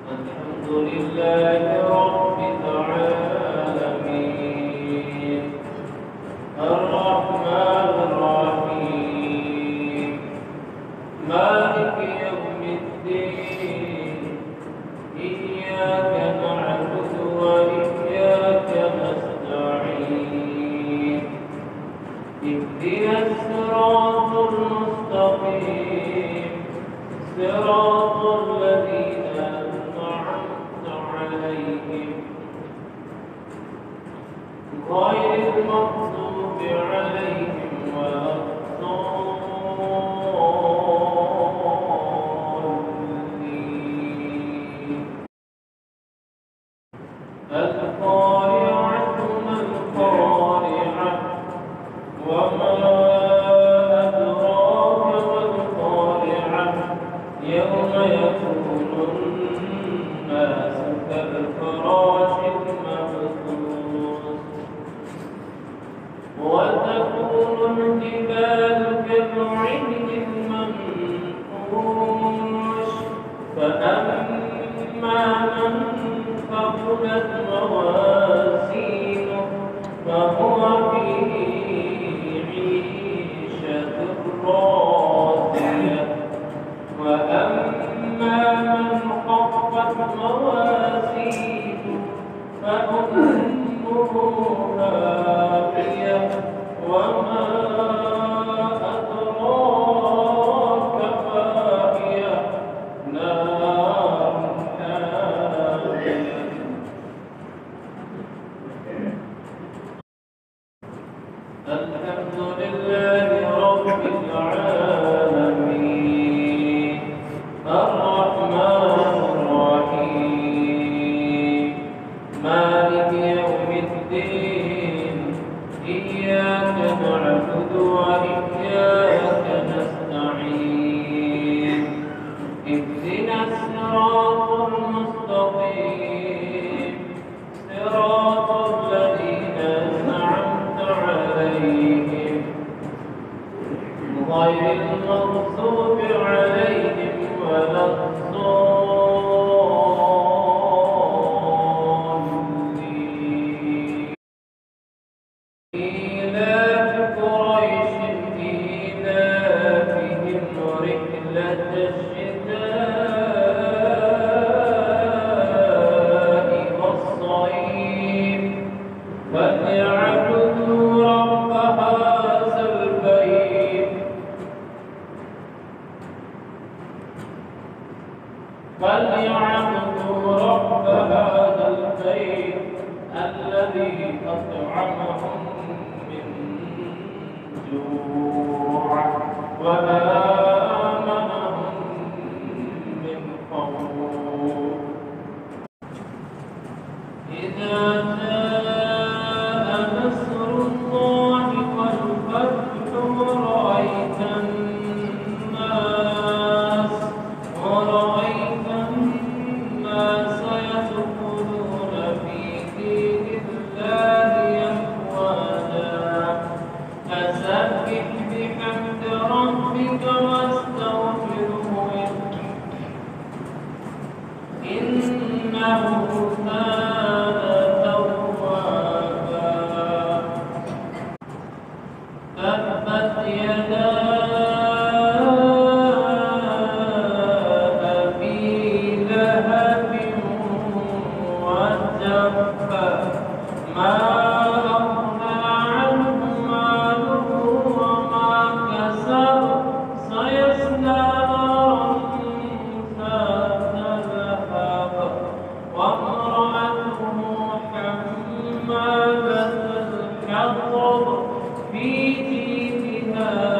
الحمد لله رب العالمين الرحمن الرحيم مالك يوم الدين إياك نعبد وإياك نستعين اهدنا الصراط المستقيم صراط الذين أنعمت عليهم غير المغضوب عليهم ولا الضالين القارعة ما القارعة وما أدراك ما القارعة يوم يكون الناس كالفراش المبثوث وتكون الجبال كالعهن المنفوش فأما من ثقلت موازينه فهو في عيشة راضية وأما من خفت موازينه فأمه هاوية وما أدراك ما هي نار حامية الحمد لله رب العالمين الرحمن الرحيم مالك يوم الدين إياك نعبد وإياك نستعين اهدنا الصراط المستقيم صراط الذين أنعمت عليهم غير المغضوب عليهم ولا الضالين إيلاف قريش إيلافهم رحلة الشتاء والصيف فليعبدوا رب هذا البيت الذي أطعمهم من جوع وآمنهم من خوف إذا جاء نصر الله والفتح ورأيت الناس يدخلون في دين الله أفواجا فسبح بحمد ربك واستغفره إنه كان توابا تبت يدا أبي لهب وتب ما أغنى عنه ماله وما كسب سيصلى نارا ذات لهب وامرأته حمالة الحطب في جيدها